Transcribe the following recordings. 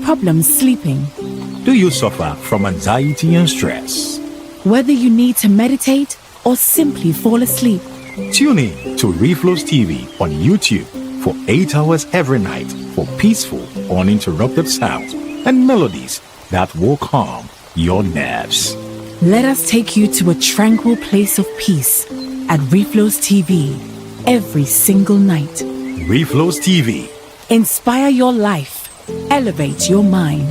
problems sleeping? Do you suffer from anxiety and stress? Whether you need to meditate or simply fall asleep, Tune in to Reflo's TV on YouTube for 8 hours every night for peaceful, uninterrupted sounds and melodies that will calm your nerves. let us take you to a tranquil place of peace at Reflo's TV every single night. Reflo's TV. Inspire your life. Elevate your mind.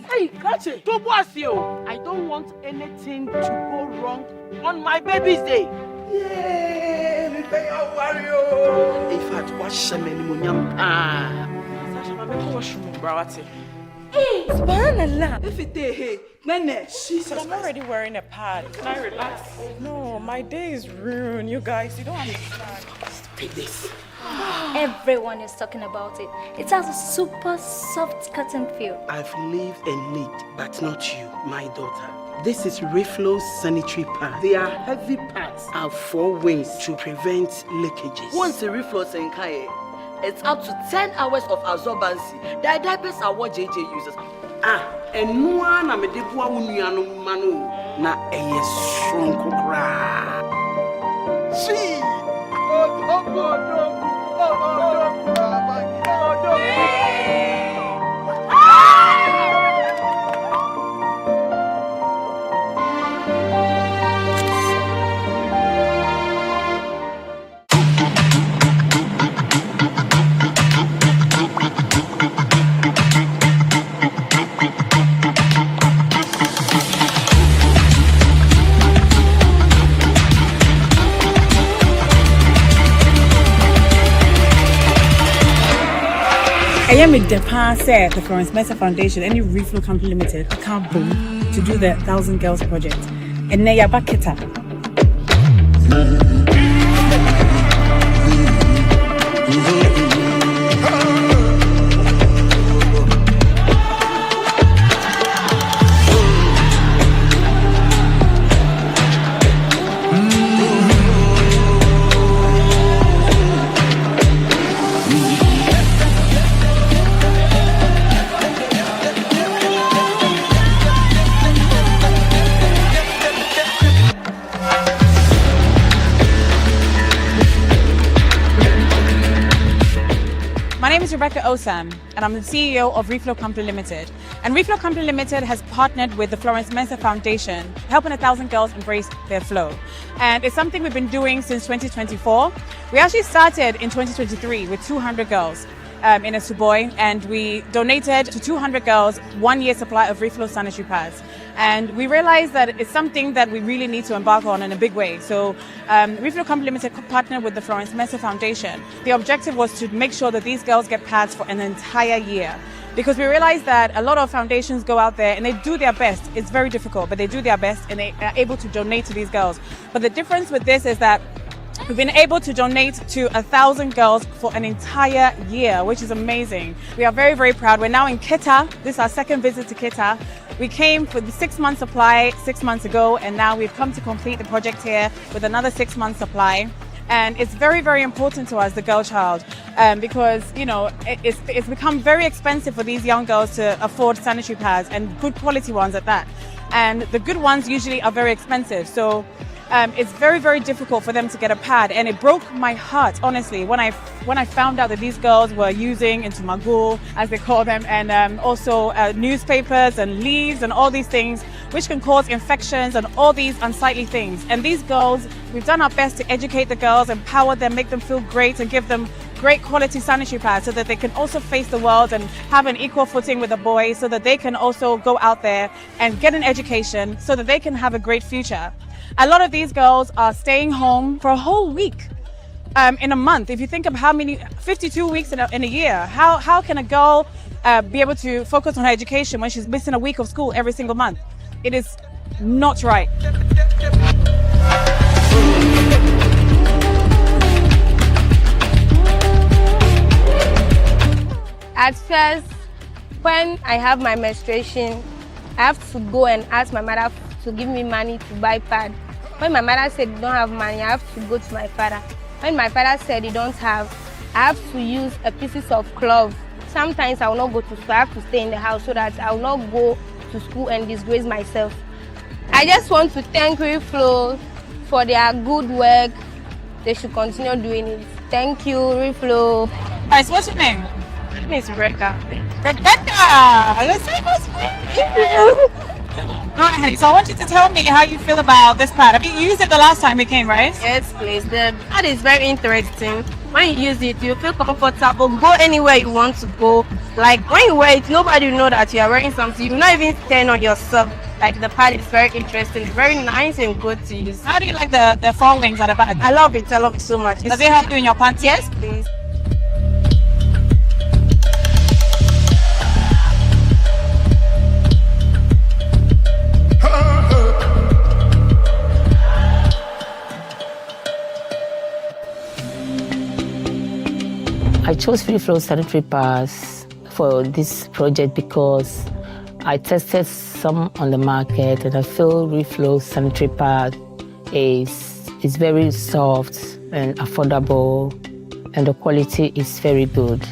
Hey, catch it! Don't boss you! I don't want anything to go wrong on my baby's day. Yay! Me pay your warrior. In fact, what shaman munyam? Sasha, my baby was shroom, brawati. Hey, subhanallah. If it hey, nene. Jesus, I'm already wearing a pad. Can I relax? No, my day is ruined, you guys. You don't understand. Stop this. Everyone is talking about it. It has a super soft cotton feel. I've lived and lived, but not you, my daughter. This is Reflo's sanitary pads. They are heavy pads. Have 4 wings to prevent leakages. Once the Reflo Senkai, it's up to 10 hours of absorbency. The diapers are what JJ uses. And no one am a debua uniano manu na a strong cra. See. Oh. I am with the said the Florence Mercer Foundation, any Reflo Company Limited, can't boom to do the 1,000 Girls Project. And now you're back at My name is Rebecca Osam, and I'm the CEO of Reflo Company Limited. And Reflo Company Limited has partnered with the Florence Mercer Foundation, helping 1,000 girls embrace their flow. And it's something we've been doing since 2024. We actually started in 2023 with 200 girls in a Suboy, and we donated to 200 girls 1 year supply of Reflo sanitary pads. And we realized that it's something that we really need to embark on in a big way. So Reflo Company Limited partnered with the Florence Mercer Foundation. The objective was to make sure that these girls get pads for an entire year. Because we realized that a lot of foundations go out there and they do their best. It's very difficult, but they do their best and they are able to donate to these girls. But the difference with this is that we've been able to donate to 1,000 girls for an entire year, which is amazing. We are very, very proud. We're now in Kita. This is our second visit to Kita. We came with the 6-month supply 6 months ago, and now we've come to complete the project here with another 6-month supply. And it's very, very important to us, the girl child, because, you know, it's become very expensive for these young girls to afford sanitary pads, and good quality ones at that. And the good ones usually are very expensive. So it's very, very difficult for them to get a pad, and it broke my heart, honestly, when I found out that these girls were using into magul, as they call them, and also newspapers and leaves and all these things, which can cause infections and all these unsightly things. And these girls, we've done our best to educate the girls, empower them, make them feel great, and give them great quality sanitary pads so that they can also face the world and have an equal footing with the boys, so that they can also go out there and get an education so that they can have a great future. A lot of these girls are staying home for a whole week in a month. If you think of how many, 52 weeks in a year, how can a girl be able to focus on her education when she's missing a week of school every single month? It is not right. At first, when I have my menstruation, I have to go and ask my mother to give me money to buy pad. When my mother said they don't have money, I have to go to my father. When my father said they don't have, I have to use a pieces of cloth. Sometimes I will not go to school. I have to stay in the house so that I will not go to school and disgrace myself. I just want to thank Reflo for their good work. They should continue doing it. Thank you, Reflo. Guys, what's your name? My name is Rebecca. Rebecca! Let's say what's Go ahead. So I want you to tell me how you feel about this pad. Have you used it the last time we came, right? Yes, please. The pad is very interesting. When you use it, you feel comfortable. Go anywhere you want to go. Like when you wear it, nobody will know that you are wearing something. You will not even stand on yourself. Like the pad is very interesting, very nice and good to use. How do you like the four wings at the pad? I love it. I love it so much. Does it help you in your pants? Yes, please. I chose Reflo sanitary pads for this project because I tested some on the market and I feel Reflo sanitary pad is very soft and affordable and the quality is very good.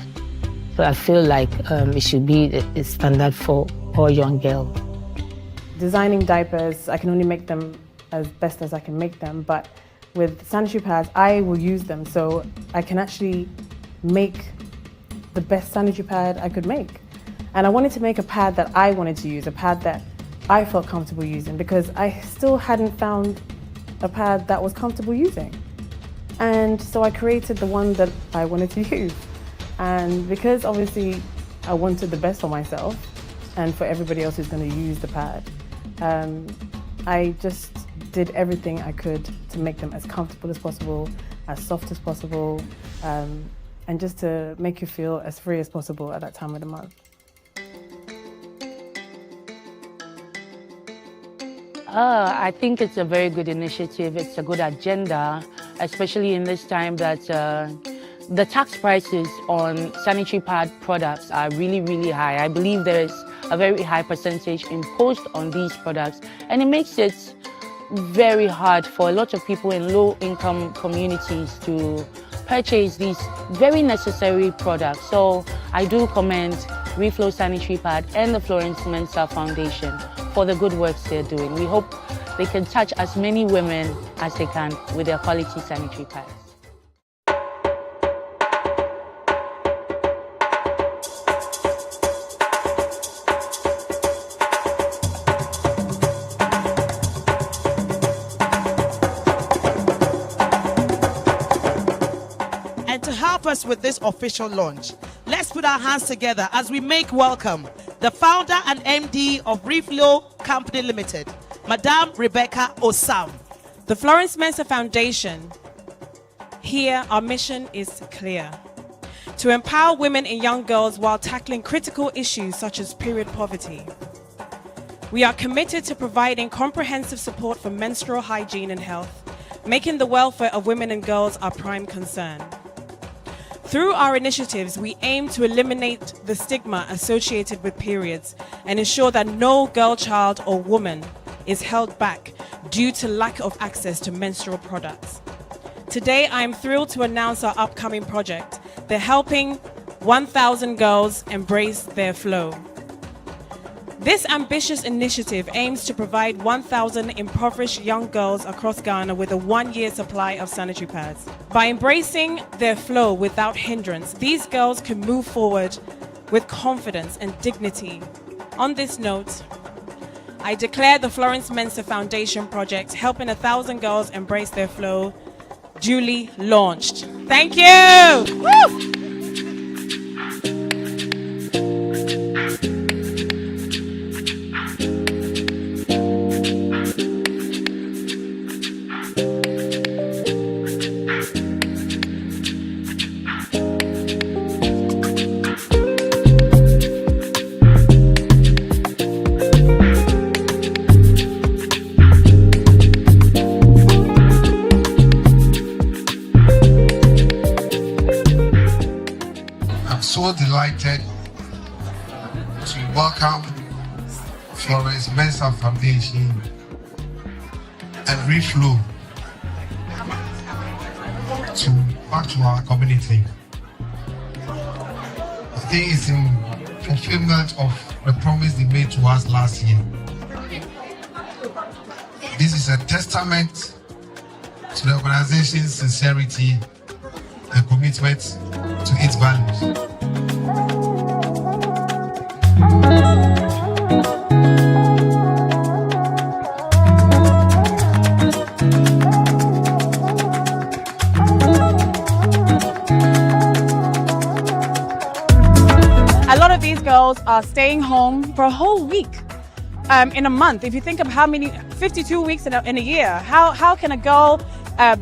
So I feel like it should be a standard for all young girls. Designing diapers, I can only make them as best as I can make them, but with sanitary pads, I will use them so I can actually make the best sanitary pad I could make. And I wanted to make a pad that I wanted to use, a pad that I felt comfortable using because I still hadn't found a pad that was comfortable using. And so I created the one that I wanted to use. And because obviously I wanted the best for myself and for everybody else who's going to use the pad, I just did everything I could to make them as comfortable as possible, as soft as possible, and just to make you feel as free as possible at that time of the month. I think it's a very good initiative. It's a good agenda, especially in this time that the tax prices on sanitary pad products are really, really high. I believe there's a very high percentage imposed on these products, and it makes it very hard for a lot of people in low-income communities to purchase these very necessary products. So I do commend Reflo Sanitary Pad and the Florence Mensah Foundation for the good works they're doing. We hope they can touch as many women as they can with their quality sanitary pads. Us with this official launch, let's put our hands together as we make welcome the founder and MD of Reflo Company Limited, Madame Rebecca Osam. The Florence Mensah Foundation, here our mission is clear: to empower women and young girls while tackling critical issues such as period poverty. We are committed to providing comprehensive support for menstrual hygiene and health, making the welfare of women and girls our prime concern. Through our initiatives, we aim to eliminate the stigma associated with periods and ensure that no girl, child, or woman is held back due to lack of access to menstrual products. Today, I am thrilled to announce our upcoming project, the Helping 1,000 Girls Embrace Their Flow. This ambitious initiative aims to provide 1,000 impoverished young girls across Ghana with a 1-year supply of sanitary pads. By embracing their flow without hindrance, these girls can move forward with confidence and dignity. On this note, I declare the Florence Mensah Foundation project, Helping 1,000 Girls Embrace Their Flow, duly launched. Thank you! Woo! So delighted to welcome Florence Mensah Foundation and Reflo back to our community. I think it's in fulfillment of the promise they made to us last year. This is a testament to the organization's sincerity and commitment to its values. A lot of these girls are staying home for a whole week in a month. If you think of how many, 52 weeks in a year, how can a girl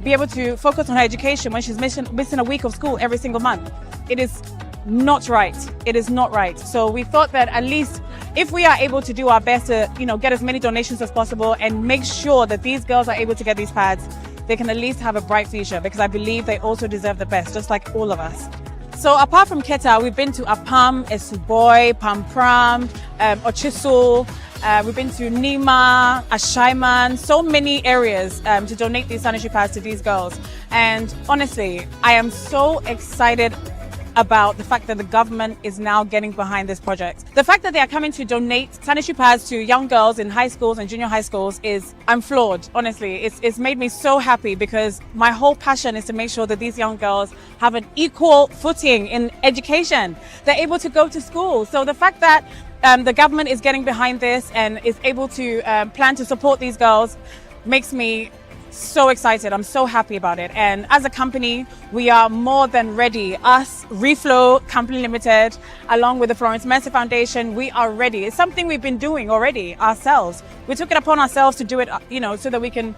be able to focus on her education when she's missing a week of school every single month? It is not right. It is not right. So we thought that at least if we are able to do our best to, get as many donations as possible and make sure that these girls are able to get these pads, they can at least have a bright future, because I believe they also deserve the best, just like all of us. So apart from Keta, we've been to Apam, Esuboi, Pampram, Ochisul, we've been to Nima, Ashaiman, so many areas to donate these sanitary pads to these girls. And honestly, I am so excited about the fact that the government is now getting behind this project. The fact that they are coming to donate sanitary pads to young girls in high schools and junior high schools I'm floored, honestly. It's made me so happy, because my whole passion is to make sure that these young girls have an equal footing in education. They're able to go to school. So the fact that the government is getting behind this and is able to plan to support these girls makes me so excited. I'm so happy about it. And as a company, we are more than ready. Us, Reflo Company Limited, along with the Florence Mercer Foundation, we are ready. It's something we've been doing already ourselves. We took it upon ourselves to do it, so that we can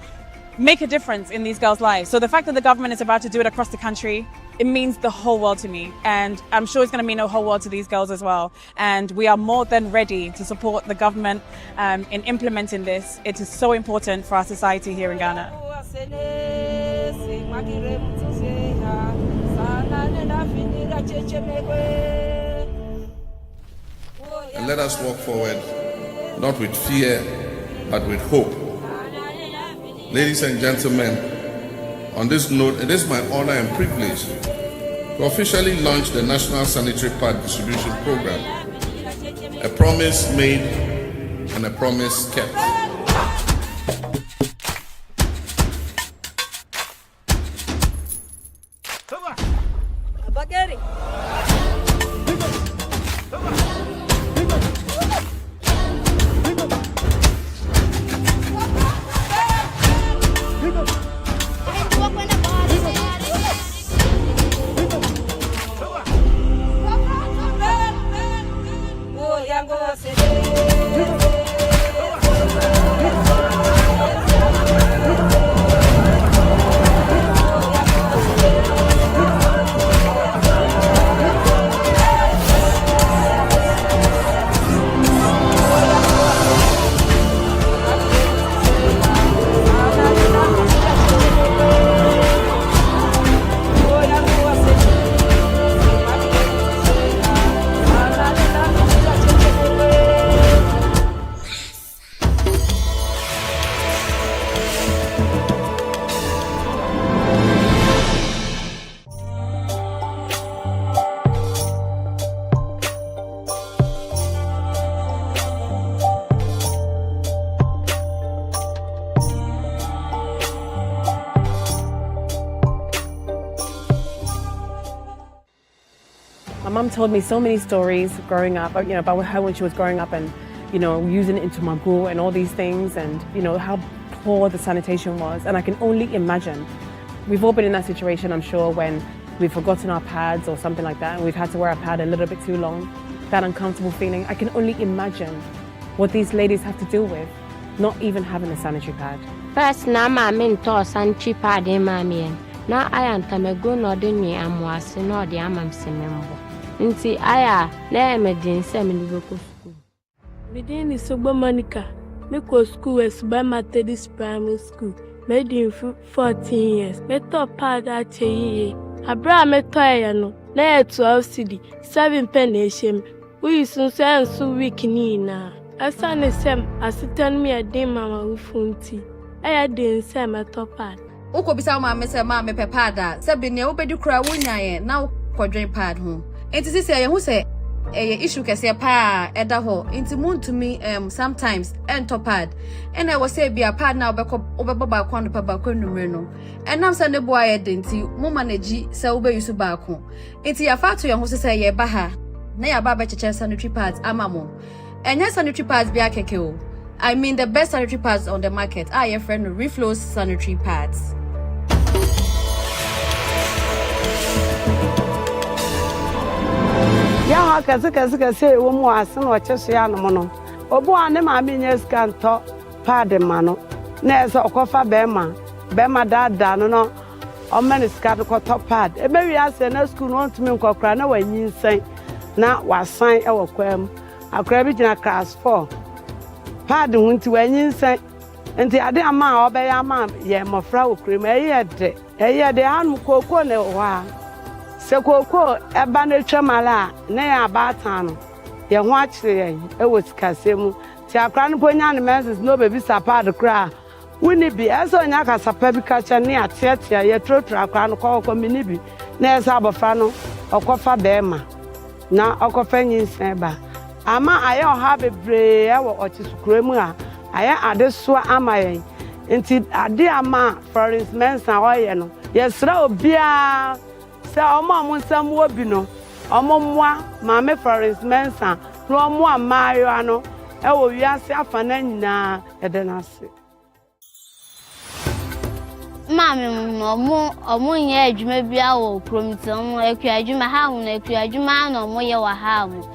make a difference in these girls' lives. So the fact that the government is about to do it across the country, it means the whole world to me. And I'm sure it's going to mean the whole world to these girls as well. And we are more than ready to support the government in implementing this. It is so important for our society here in Ghana. And let us walk forward, not with fear, but with hope. Ladies and gentlemen, on this note, it is my honor and privilege to officially launch the National Sanitary Pad Distribution Program. A promise made and a promise kept. My mom told me so many stories growing up, about her when she was growing up and, using it into magoo and all these things and, how poor the sanitation was. And I can only imagine. We've all been in that situation, I'm sure, when we've forgotten our pads or something like that and we've had to wear a pad a little bit too long. That uncomfortable feeling. I can only imagine what these ladies have to deal with, not even having a sanitary pad. First, na mama into sanitary pad mami. Na aya ntamego no de nwi amwase no de amam semembo. Nti aya na emergency me go school. Me dey Sogbo Monica. Me go school as by Methodist Primary School. Me dey 14 years. Me top pad ache. Abra me toy no. Na 12 cedi 7 penny shem. We sun so week ni na. Asane sem asitan me ade mama we funti. ɛyɛ den sɛ mɛtɔ pad. Wokɔ bisa wo maame sɛ maame pɛ pad a sɛ bi ne wobɛdi kura wonyaeɛ na wokɔdwen pad ho. Enti sisi yɛn ho sɛ issue kɛseɛ pa ɛda hɔ. Enti muntumi sometimes ɛntɔ pad. Ɛna ɛwɔ sɛ bi a pad na wobɛbɔ baako ano pa baako numere no. Ɛnam sɛ ne bo ayɛ den nti mo manage sɛ wobɛyusu baako. Enti yɛfa to yɛn ho sɛ yɛba ha na yɛaba bɛkyekyɛ sanitary pads ama mo. Ɛnyɛ sanitary pads bi akɛkɛ o. I mean the best sanitary pads on the market. Your friend Reflo's sanitary pads. Ya kase wo mu asen o cheso ya no no. Obu ane ma me nya scan to pad ma no. Na ese okofa be ma da no o man scan ko to pad. E be wi ase na school no ntumi nkokra na wanyi nsan na wasan e wo kwam. Akra bi gina class 4. Pad hunti wanyi nsan. Nti ade ama obeya ama ye mofra okrem eyede anu koko ne wa. Se koko eba na twamala na ya abata no ye ho akire yen e wo sikasemu ti akra no ponya ne menses no baby sapad kra woni bi eso nya ka sapa bi ka che ne ateatea ye trotro akra no koko mini bi na esa abofra no okofa bema na okofa nyinsen ba ama aye oha bebre e wo ochisukuru a aye ade so ama yen nti ade ama Florence Mensa oye no yesra obia se omo nsam wo bi no omomoa maame Florence Mensa no omo amayo ano e wo wiase afa na nyina ede na se maame omo nye adwuma bia wo promitom akua adwuma ha hu na akua adwuma na omo ye wa ha hu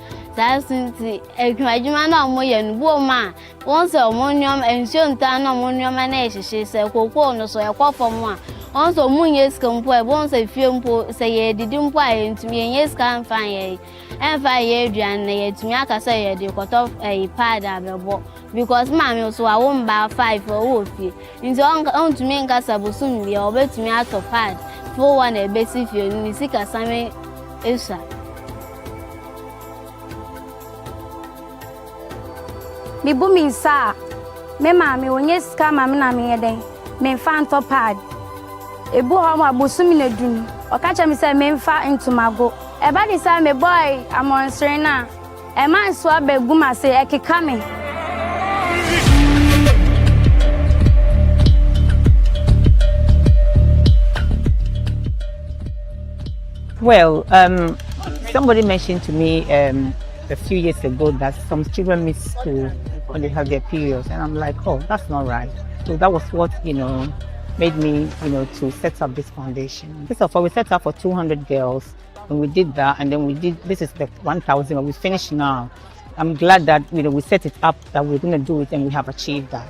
since akua adwuma na omo ye no bo ma won se omo nyom ensio nta na omo nyom na ehihye se kokko no so ekofom a onso munye skampo e bonso fiempo se ye didimpo a entumi yenye skam fan ye enfa ye aduan na ye tumi akasa ye de koto pad abebo because mama so a won ba 5 o ofie nti on tumi nkasa bosum bia obetumi ato pad for one e besi fie ni sika same esa mi bumi sa me mama onye skam mama na me yeden me fan to pad ebu ho ma bosumi na dun o ka cha mi say me mfa ntumago e ba di say me boy amonsre na e man so abegu ma say ekeka me. Well, somebody mentioned to me a few years ago that some children miss school when they have their periods, and I'm like, oh, that's not right. So that was what made me, to set up this foundation. First of all, we set up for 200 girls, and we did that, and then this is the 1,000, but we finished now. I'm glad that, we set it up, that we're going to do it, and we have achieved that.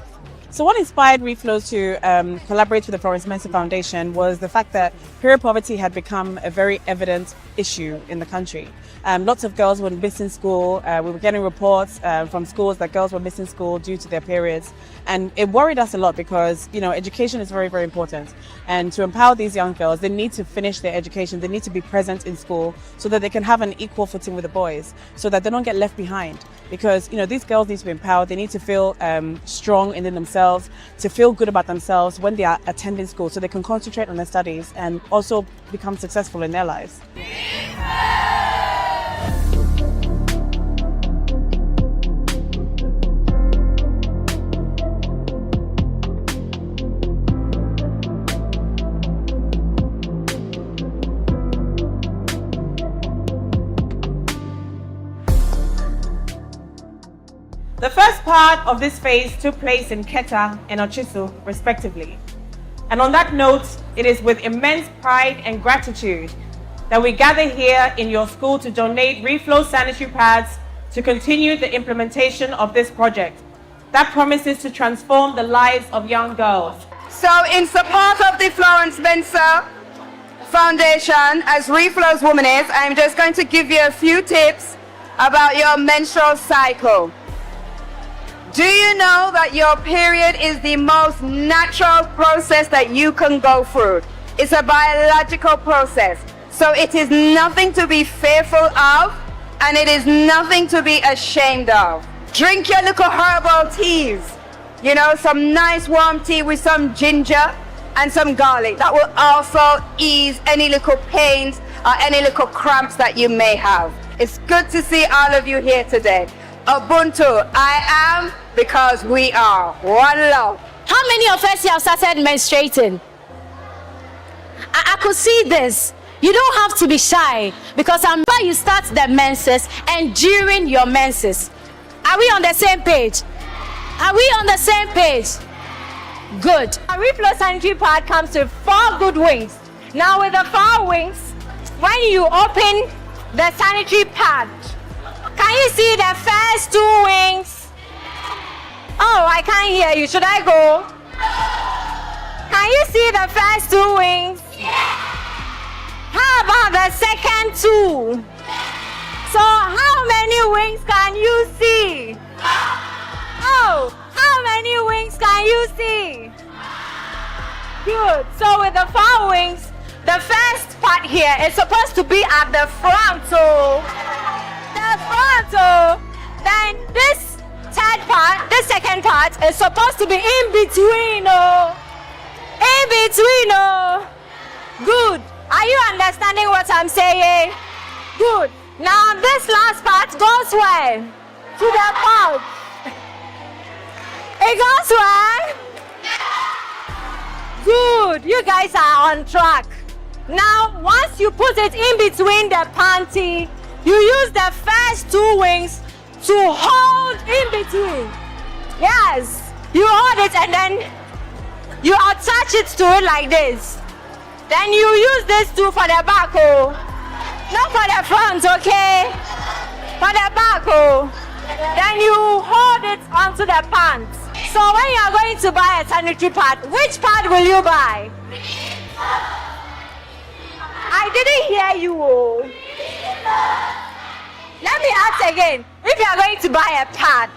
So what inspired Reflo to collaborate with the Florence Mensa Foundation was the fact that period poverty had become a very evident issue in the country. Lots of girls were missing school. We were getting reports from schools that girls were missing school due to their periods. And it worried us a lot because, education is very, very important. And to empower these young girls, they need to finish their education. They need to be present in school so that they can have an equal footing with the boys, so that they don't get left behind. Because, these girls need to be empowered. They need to feel strong in themselves, to feel good about themselves when they are attending school, so they can concentrate on their studies and also become successful in their lives. The first part of this phase took place in Keta and Ochisu, respectively. And on that note, it is with immense pride and gratitude that we gather here in your school to donate Reflo sanitary pads to continue the implementation of this project that promises to transform the lives of young girls. So in support of the Florence Mensa Foundation, as Reflo's woman is, I'm just going to give you a few tips about your menstrual cycle. Do you know that your period is the most natural process that you can go through? It's a biological process. So it is nothing to be fearful of, and it is nothing to be ashamed of. Drink your little herbal teas. You know, some nice warm tea with some ginger and some garlic. That will also ease any little pains or any little cramps that you may have. It's good to see all of you here today. Ubuntu, I am because we are. One love. How many of us have started menstruating? I could see this. You don't have to be shy because I'm sure you start the menses and during your menses. Are we on the same page? Are we on the same page? Good. Our Reflo sanitary pad comes with 4 good wings. Now with the 4 wings, when you open the sanitary pad, can you see the first 2 wings? Oh, I can't hear you. Should I go? Can you see the first 2 wings? How about the second 2? So how many wings can you see? Oh, how many wings can you see? Good. So with the 4 wings, the first part here is supposed to be at the front. So the front. Then this third part, this second part is supposed to be in between. In between. Good. Are you understanding what I'm saying? Good. Now this last part goes where? To the pouch. It goes where? Good. You guys are on track. Now once you put it in between the panty, you use the first 2 wings to hold in between. Yes. You hold it and then you attach it to it like this. Then you use this too for the back, not for the front, okay? For the back, Then you hold it onto the pants. So when you are going to buy a sanitary pad, which pad will you buy? I didn't hear you. Let me ask again. If you are going to buy a pad,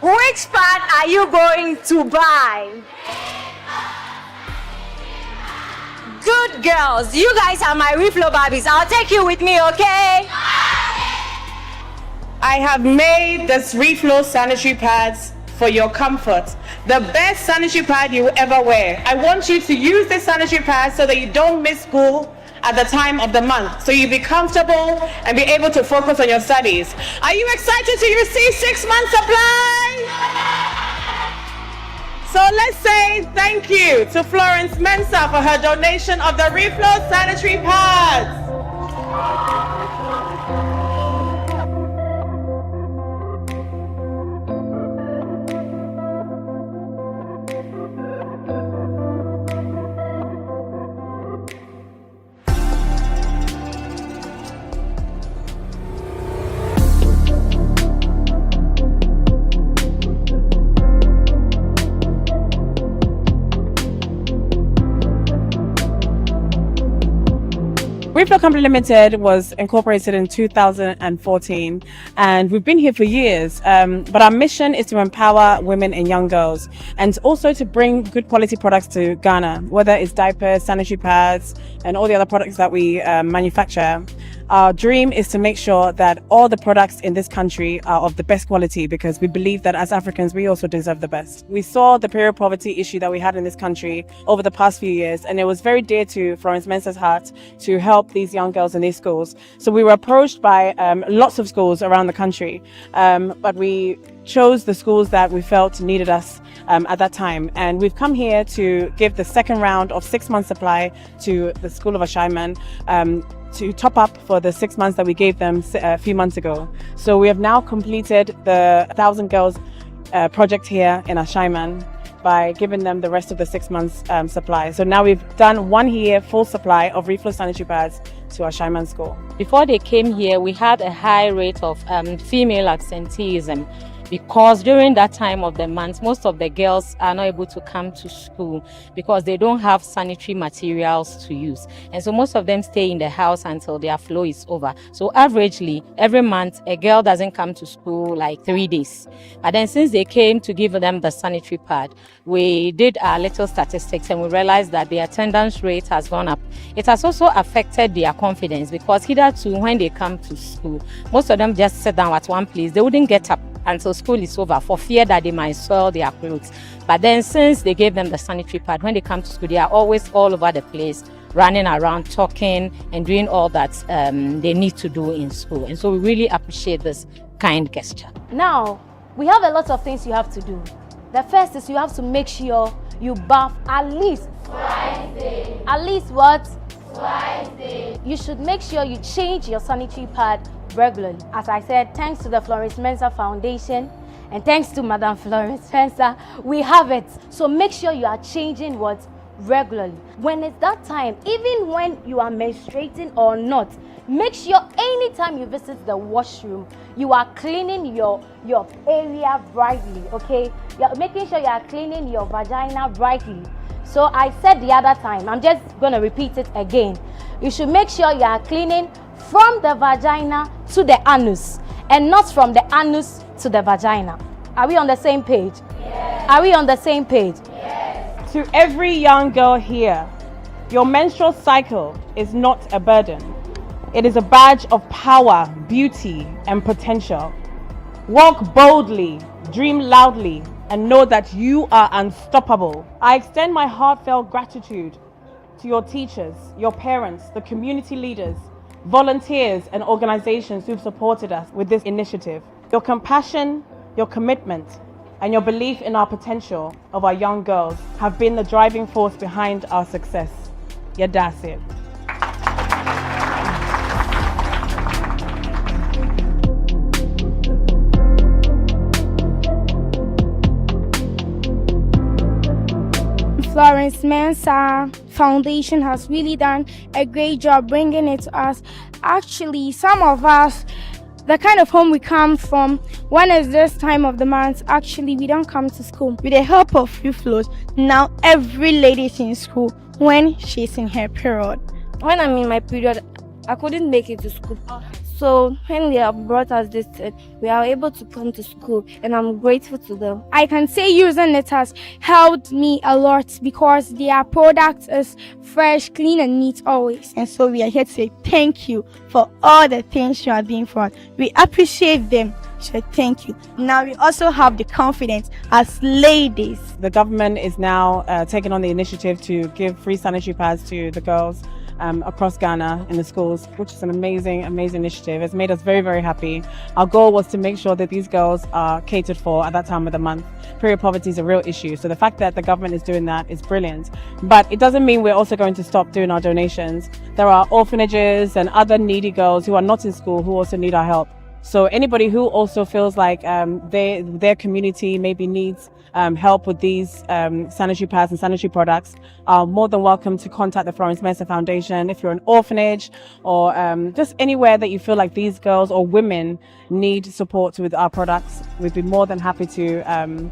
which pad are you going to buy? Good girls. You guys are my Reflo Barbies. I'll take you with me, okay? I have made this Reflo sanitary pads for your comfort. The best sanitary pad you will ever wear. I want you to use this sanitary pad so that you don't miss school at the time of the month. So you be comfortable and be able to focus on your studies. Are you excited to receive 6 months supply? So let's say thank you to Florence Mensah for her donation of the Reflo sanitary pads. Reflo Company Limited was incorporated in 2014 and we've been here for years. But our mission is to empower women and young girls and also to bring good quality products to Ghana, whether it's diapers, sanitary pads, and all the other products that we manufacture. Our dream is to make sure that all the products in this country are of the best quality because we believe that as Africans, we also deserve the best. We saw the period poverty issue that we had in this country over the past few years, and it was very dear to Florence Mensah's heart to help these young girls in these schools. So we were approached by lots of schools around the country, but we chose the schools that we felt needed us at that time. And we've come here to give the second round of 6 months supply to the School of Ashaiman to top up for the 6 months that we gave them a few months ago. So we have now completed the 1,000 Girls project here in Ashaiman by giving them the rest of the 6 months supply. So now we've done 1 year full supply of Reflo sanitary pads to Ashaiman School. Before they came here, we had a high rate of female absenteeism, because during that time of the month, most of the girls are not able to come to school because they don't have sanitary materials to use. And so most of them stay in the house until their flow is over. So averagely, every month, a girl doesn't come to school like 3 days. But then since they came to give them the sanitary pad, we did our little statistics and we realized that the attendance rate has gone up. It has also affected their confidence because hitherto when they come to school, most of them just sit down at one place. They wouldn't get up. until school is over for fear that they might soil their clothes. But then since they gave them the sanitary pad, when they come to school, they are always all over the place, running around, talking and doing all that they need to do in school. And so we really appreciate this kind gesture. Now, we have a lot of things you have to do. The first is you have to make sure you bath at least twice a day. At least what? Twice a day. You should make sure you change your sanitary pad regularly. As I said, thanks to the Florence Mensah Foundation and thanks to Madam Florence Mensah, we have it. So make sure you are changing what? Regularly. When it's that time, even when you are menstruating or not, make sure anytime you visit the washroom, you are cleaning your area brightly, okay? You're making sure you are cleaning your vagina brightly. So I said the other time, I'm just going to repeat it again. You should make sure you are cleaning from the vagina to the anus and not from the anus to the vagina. Are we on the same page? Yes. Are we on the same page? Yes. To every young girl here, your menstrual cycle is not a burden. It is a badge of power, beauty, and potential. Walk boldly, dream loudly, and know that you are unstoppable. I extend my heartfelt gratitude to your teachers, your parents, the community leaders, volunteers, and organizations who've supported us with this initiative. Your compassion, your commitment, and your belief in our potential of our young girls have been the driving force behind our success. Yadasi. Florence Mensah Foundation has really done a great job bringing it to us. Actually, some of us, the kind of home we come from, when it's this time of the month, actually we don't come to school. With the help of Reflo, now every lady is in school when she's in her period. When I'm in my period, I couldn't make it to school. So when they have brought us this, we are able to come to school, and I'm grateful to them. I can say using it has helped me a lot because their product is fresh, clean, and neat always. And so we are here to say thank you for all the things you are doing for us. We appreciate them. So thank you. Now we also have the confidence as ladies. The government is now taking on the initiative to give free sanitary pads to the girls across Ghana in the schools, which is an amazing initiative. It's made us very, very happy. Our goal was to make sure that these girls are catered for at that time of the month. Period poverty is a real issue. So the fact that the government is doing that is brilliant. But it doesn't mean we're also going to stop doing our donations. There are orphanages and other needy girls who are not in school who also need our help. So anybody who also feels like their community maybe needs help with these sanitary pads and sanitary products are more than welcome to contact the Florence Mensah Foundation. If you're an orphanage or just anywhere that you feel like these girls or women need support with our products, we'd be more than happy to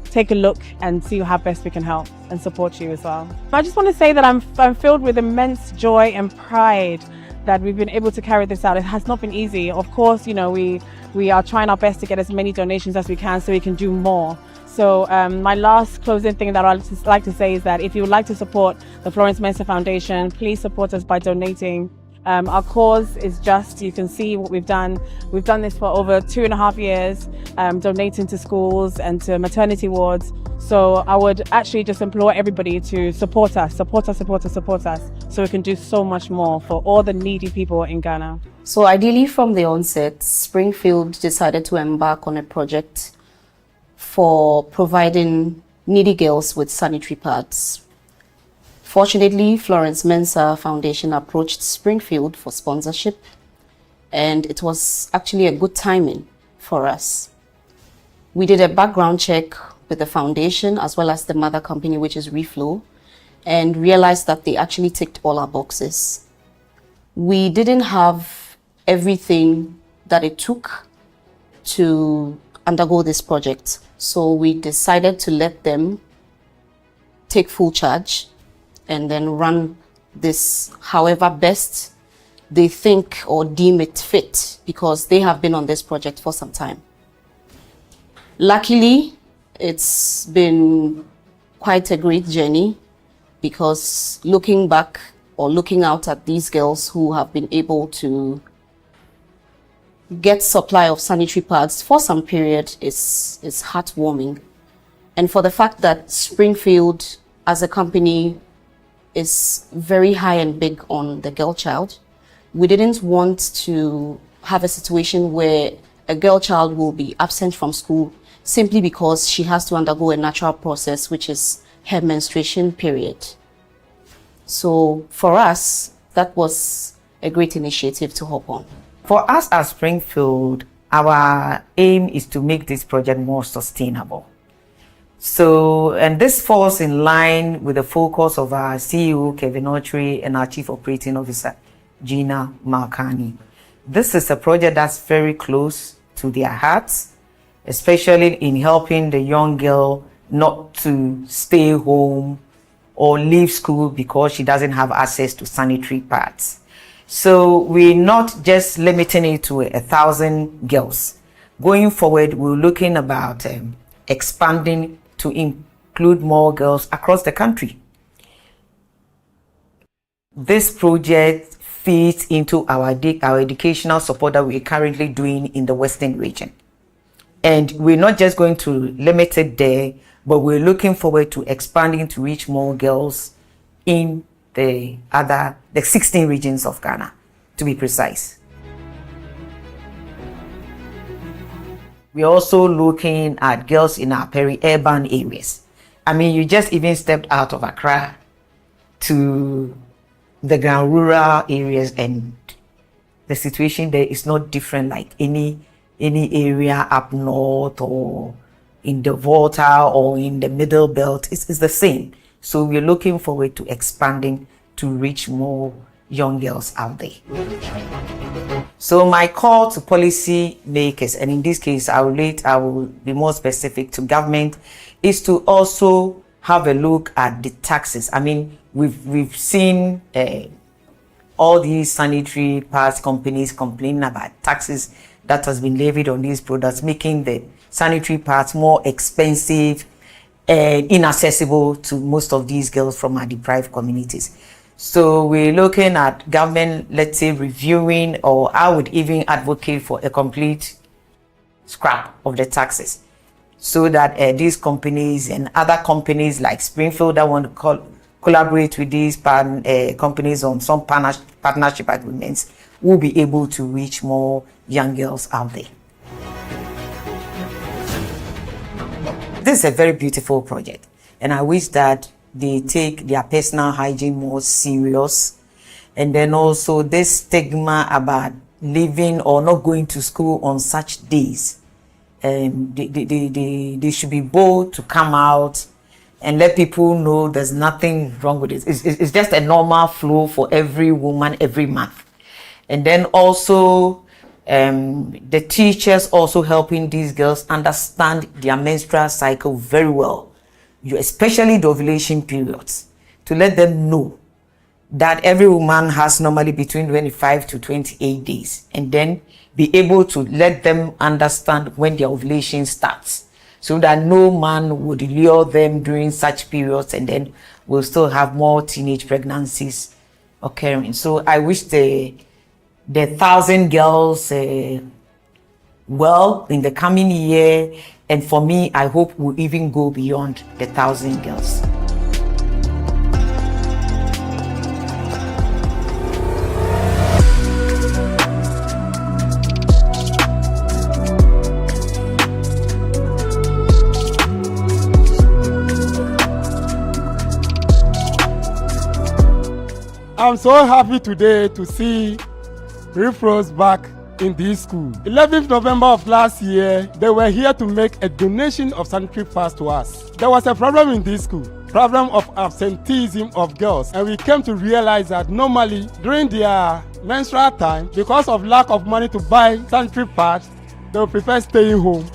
take a look and see how best we can help and support you as well. I just want to say that I'm filled with immense joy and pride that we've been able to carry this out. It has not been easy. Of course, you know, we are trying our best to get as many donations as we can so we can do more. So my last closing thing that I'd like to say is that if you would like to support the Florence Mensah Foundation, please support us by donating. Our cause is just, you can see what we've done. We've done this for over 2.5 years, donating to schools and to maternity wards. So I would actually just implore everybody to support us, so we can do so much more for all the needy people in Ghana. So ideally from the onset, Springfield decided to embark on a project for providing needy girls with sanitary pads. Fortunately, Florence Mensah Foundation approached Springfield for sponsorship, and it was actually a good timing for us. We did a background check with the foundation as well as the mother company, which is Reflo, and realized that they actually ticked all our boxes. We didn't have everything that it took to undergo this project, so we decided to let them take full charge and then run this however best they think or deem it fit, because they have been on this project for some time. Luckily, it's been quite a great journey, because looking back or looking out at these girls who have been able to get supply of sanitary pads for some period is heartwarming. And for the fact that Springfield as a company is very high and big on the girl child, we didn't want to have a situation where a girl child will be absent from school simply because she has to undergo a natural process, which is her menstruation period. So for us, that was a great initiative to hop on. For us at Springfield, our aim is to make this project more sustainable. So, and this falls in line with the focus of our CEO, Kevin Autry, and our Chief Operating Officer, Gina Malkani. This is a project that's very close to their hearts, especially in helping the young girl not to stay home or leave school because she doesn't have access to sanitary pads. So we're not just limiting it to 1,000 girls. Going forward, we're looking about expanding to include more girls across the country. This project feeds into our educational support that we're currently doing in the Western region. And we're not just going to limit it there, but we're looking forward to expanding to reach more girls in the 16 regions of Ghana, to be precise. We're also looking at girls in our peri-urban areas. I mean, you just even stepped out of Accra to the ground rural areas, and the situation there is not different like any area up north or in the Volta or in the Middle Belt. It's the same. So we're looking forward to expanding to reach more young girls out there. So my call to policy makers, and in this case I will be more specific to government, is to also have a look at the taxes. I mean, we've seen all these sanitary pads companies complaining about taxes that has been levied on these products, making the sanitary pads more expensive and inaccessible to most of these girls from our deprived communities. So we're looking at government, let's say, reviewing, or I would even advocate for a complete scrap of the taxes, so that these companies and other companies like Springfield that want to collaborate with these companies on some partnership agreements will be able to reach more young girls out there. This is a very beautiful project, and I wish that they take their personal hygiene more serious. And then also this stigma about leaving or not going to school on such days. They should be bold to come out and let people know there's nothing wrong with it. It's just a normal flow for every woman every month. And then also the teachers also helping these girls understand their menstrual cycle very well, especially the ovulation periods, to let them know that every woman has normally between 25 to 28 days, and then be able to let them understand when their ovulation starts, so that no man would lure them during such periods, and then we'll still have more teenage pregnancies occurring. So I wish the 1,000 girls well in the coming year, and for me, I hope we'll even go beyond the 1,000 girls. I'm so happy today to see Reflo's back in this school. 11th November of last year, they were here to make a donation of sanitary pads to us. There was a problem in this school, problem of absenteeism of girls, and we came to realize that normally during their menstrual time, because of lack of money to buy sanitary pads, they would prefer staying home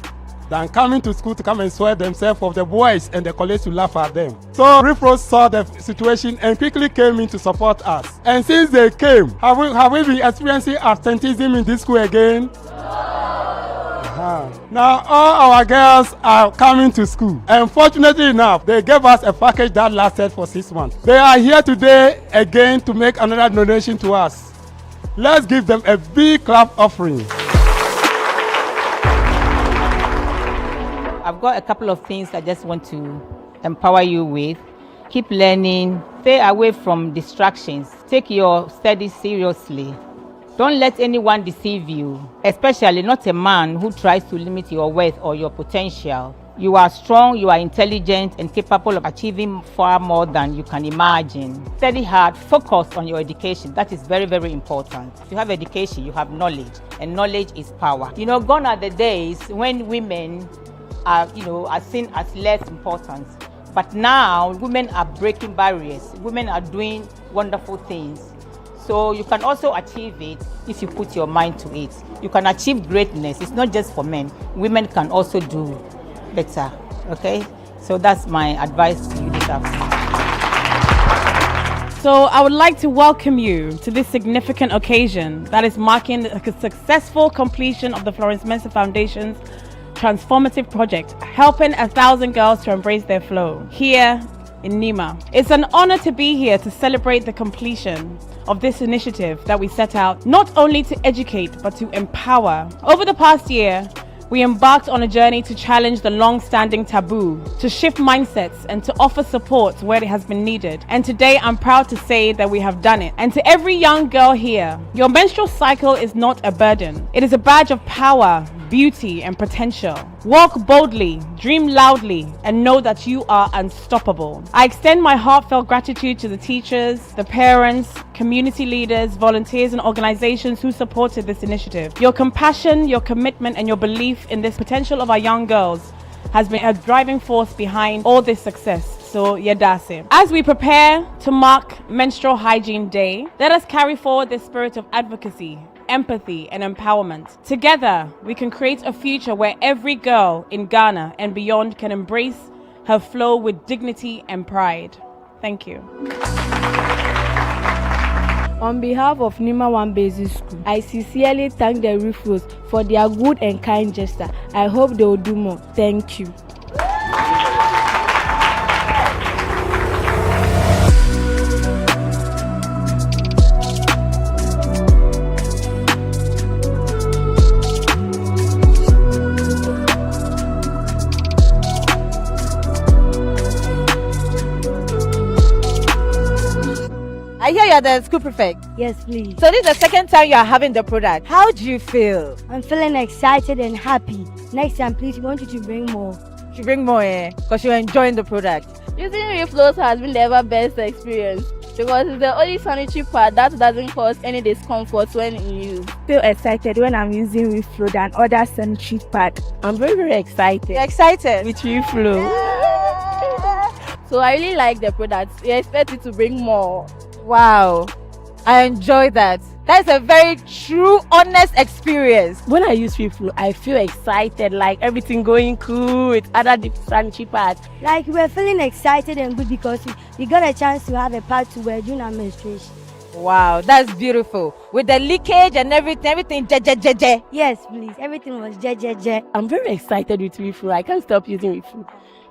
than coming to school to come and sweat themselves of the boys and the colleagues to laugh at them. So Reflo saw the situation and quickly came in to support us. And since they came, have we been experiencing absenteeism in this school again? Now all our girls are coming to school, and fortunately enough, they gave us a package that lasted for 6 months. They are here today again to make another donation to us. Let's give them a big clap offering. I've got a couple of things I just want to empower you with. Keep learning, stay away from distractions, take your studies seriously. Don't let anyone deceive you, especially not a man who tries to limit your worth or your potential. You are strong, you are intelligent and capable of achieving far more than you can imagine. Study hard, focus on your education. That is very, very important. If you have education, you have knowledge, and knowledge is power. Gone are the days when women are seen as less important. But now, women are breaking barriers. Women are doing wonderful things. So you can also achieve it if you put your mind to it. You can achieve greatness. It's not just for men. Women can also do better. Okay? So that's my advice to you this afternoon. So I would like to welcome you to this significant occasion that is marking the successful completion of the Florence Mensah Foundation's transformative project, helping 1,000 girls to embrace their flow here in Nima. It's an honor to be here to celebrate the completion of this initiative that we set out not only to educate but to empower. Over the past year, we embarked on a journey to challenge the long-standing taboo, to shift mindsets and to offer support where it has been needed. And today I'm proud to say that we have done it. And to every young girl here, your menstrual cycle is not a burden. It is a badge of power, beauty and potential. Walk boldly, dream loudly, and know that you are unstoppable. I extend my heartfelt gratitude to the teachers, the parents, community leaders, volunteers and organizations who supported this initiative. Your compassion, your commitment and your belief in this potential of our young girls has been a driving force behind all this success. So, yedase. As we prepare to mark Menstrual Hygiene Day, let us carry forward this spirit of advocacy, empathy and empowerment. Together, we can create a future where every girl in Ghana and beyond can embrace her flow with dignity and pride. Thank you. On behalf of Nima 1 Basic School, I sincerely thank the Reflos for their good and kind gesture. I hope they will do more. Thank you. I hear you're the school prefect. Yes, please. So this is the second time you are having the product. How do you feel? I'm feeling excited and happy. Next time, please, we want you to bring more. To bring more, because you're enjoying the product. Using Reflo has been the ever best experience because it's the only sanitary pad that doesn't cause any discomfort when you use. Feel excited when I'm using Reflo than other sanitary pad. I'm very, very excited. You're excited? With Reflo. So I really like the product. We expect you to bring more. Wow, I enjoy that. That's a very true, honest experience. When I use Reflo, I feel excited, like everything going cool with other sanitary pads. Like we're feeling excited and good because we got a chance to have a pad to wear during our menstruation. Wow, that's beautiful. With the leakage and everything, je. Yes, please. Everything was je. I'm very excited with Reflo. I can't stop using Reflo.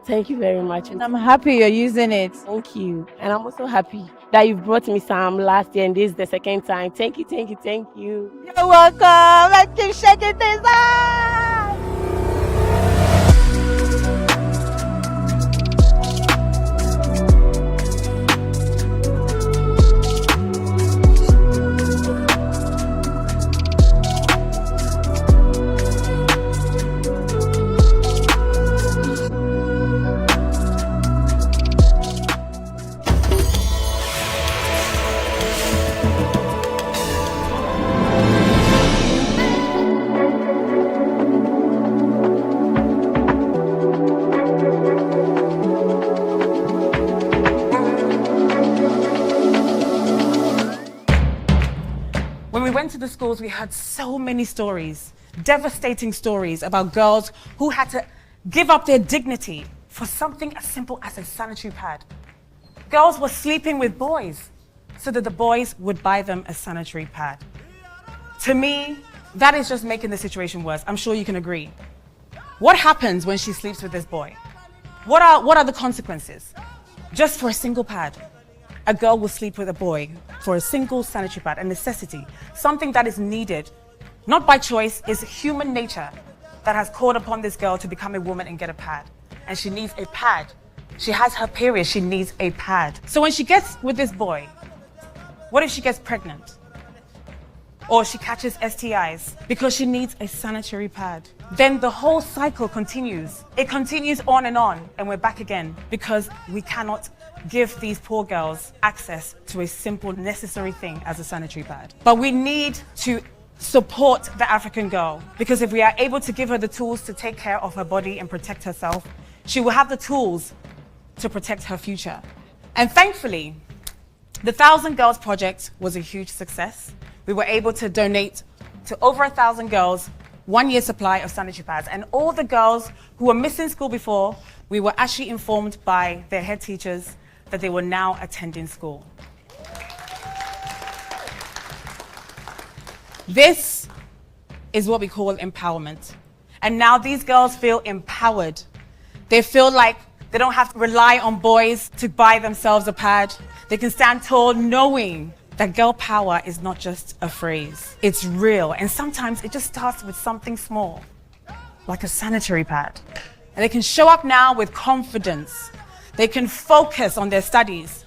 Thank you very much. And I'm happy you're using it. Thank you. And I'm also happy that you've brought me some last year and this is the second time. Thank you. You're welcome. Let's keep shaking this up. When we went to the schools, we heard so many stories, devastating stories about girls who had to give up their dignity for something as simple as a sanitary pad. Girls were sleeping with boys so that the boys would buy them a sanitary pad. To me, that is just making the situation worse. I'm sure you can agree. What happens when she sleeps with this boy? What are the consequences? Just for a single pad, a girl will sleep with a boy for a single sanitary pad, a necessity, something that is needed, not by choice, is human nature. that has called upon this girl to become a woman and get a pad. And she needs a pad. She has her period, she needs a pad. So when she gets with this boy, what if she gets pregnant? Or she catches STIs because she needs a sanitary pad. Then the whole cycle continues. It continues on, and we're back again because we cannot give these poor girls access to a simple, necessary thing as a sanitary pad. But we need to support the African girl, because if we are able to give her the tools to take care of her body and protect herself, she will have the tools to protect her future. And thankfully, the 1,000 Girls Project was a huge success. We were able to donate to over 1,000 girls 1 year supply of sanitary pads. And all the girls who were missing school before, we were actually informed by their head teachers that they were now attending school. This is what we call empowerment. And now these girls feel empowered. They feel like they don't have to rely on boys to buy themselves a pad. They can stand tall knowing that girl power is not just a phrase. It's real. And sometimes it just starts with something small, like a sanitary pad. And they can show up now with confidence. They can focus on their studies.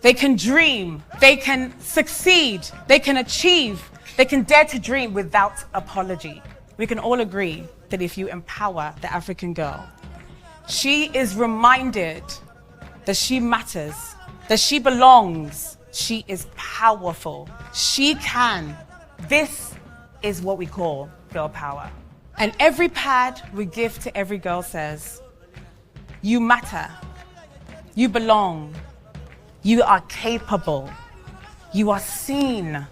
They can dream. They can succeed. They can achieve. They can dare to dream without apology. We can all agree that if you empower the African girl, she is reminded that she matters, that she belongs, she is powerful, she can. This is what we call girl power. And every pad we give to every girl says, you matter, you belong, you are capable, you are seen,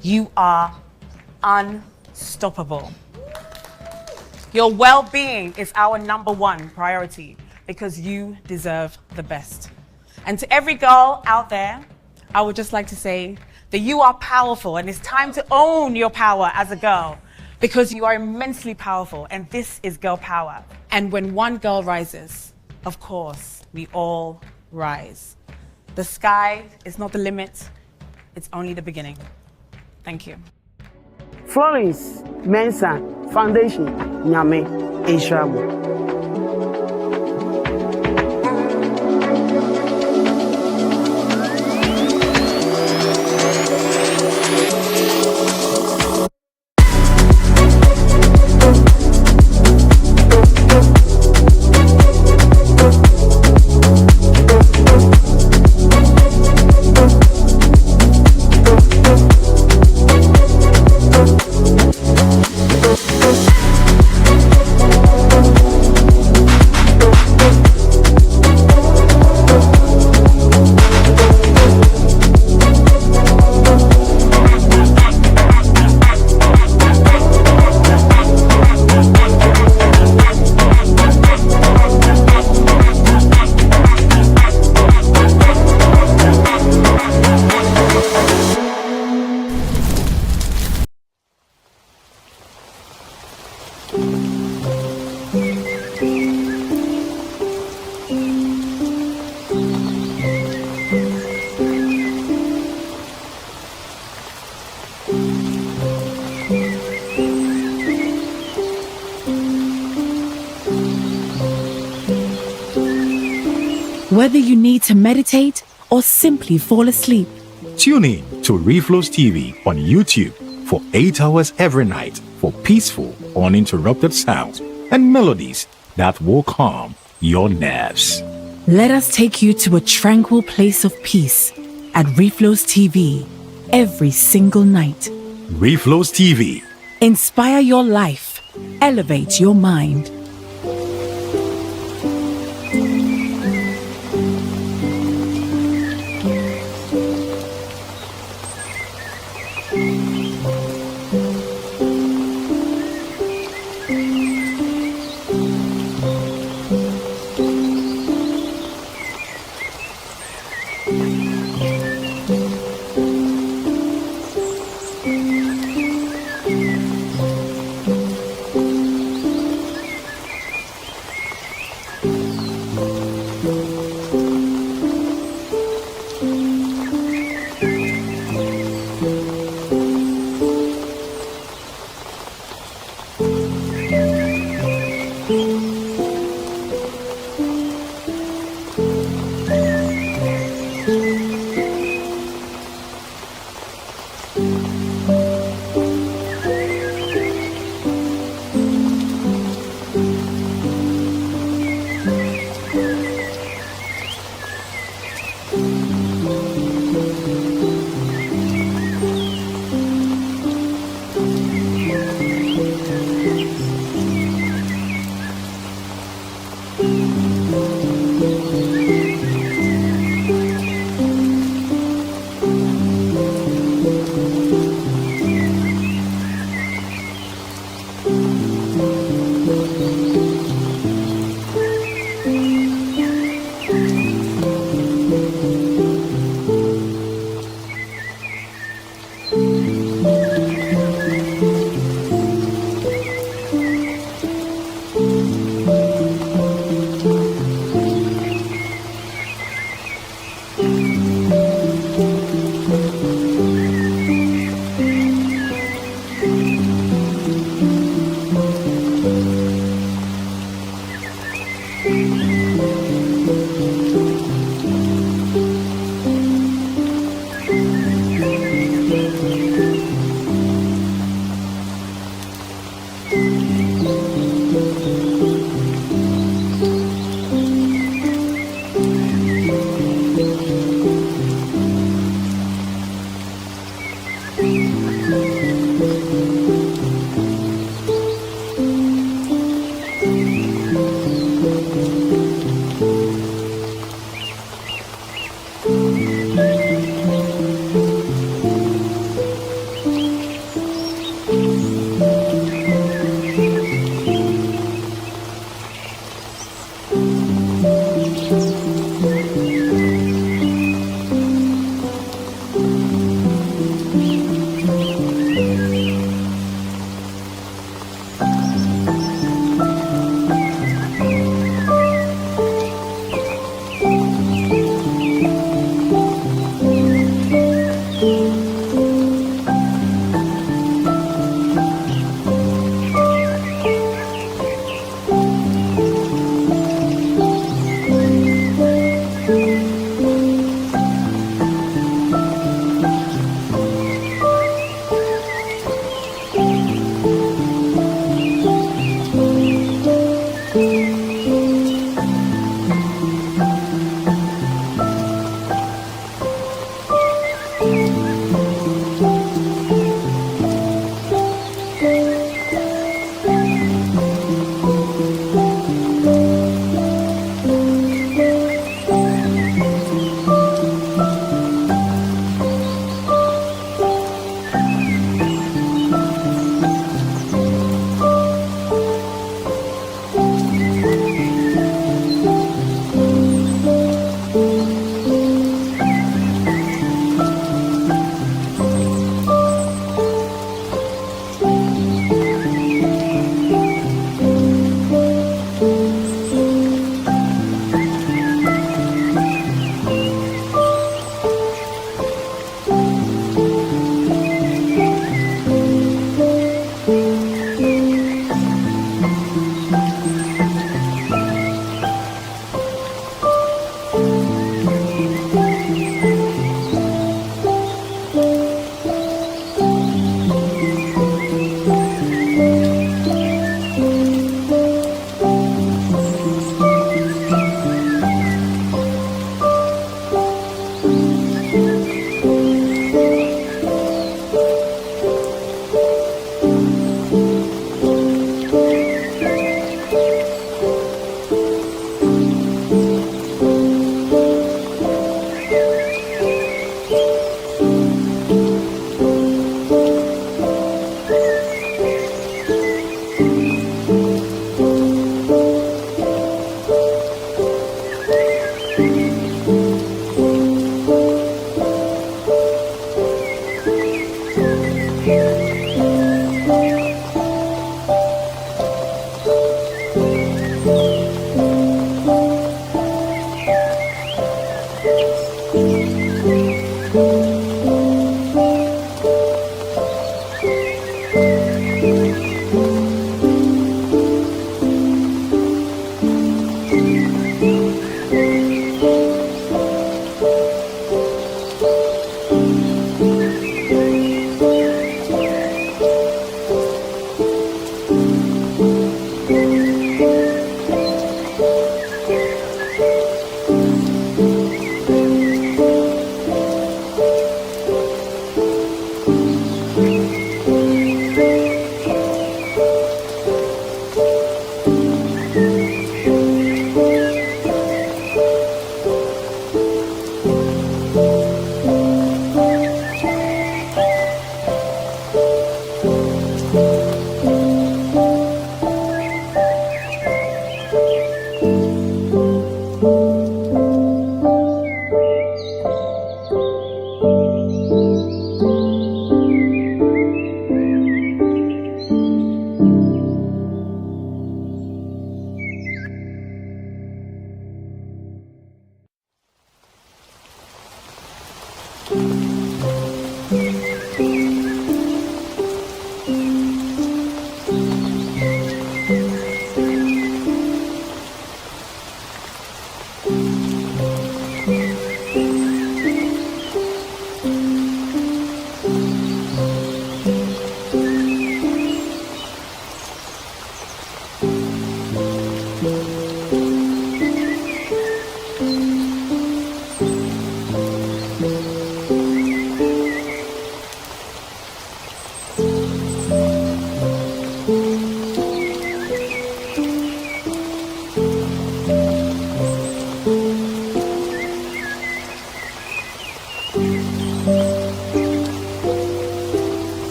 you are unstoppable. Your well-being is our #1 priority because you deserve the best. And to every girl out there, I would just like to say that you are powerful and it's time to own your power as a girl because you are immensely powerful and this is girl power. And when one girl rises, of course, we all rise. The sky is not the limit, it's only the beginning. Thank you. Florence Mensa Foundation, Nyame Eshrabo. Whether you need to meditate or simply fall asleep, tune in to Reflo's TV on YouTube for 8 hours every night for peaceful, uninterrupted sounds and melodies that will calm your nerves. let us take you to a tranquil place of peace at Reflo's TV every single night. Reflo's TV. Inspire your life, elevate your mind.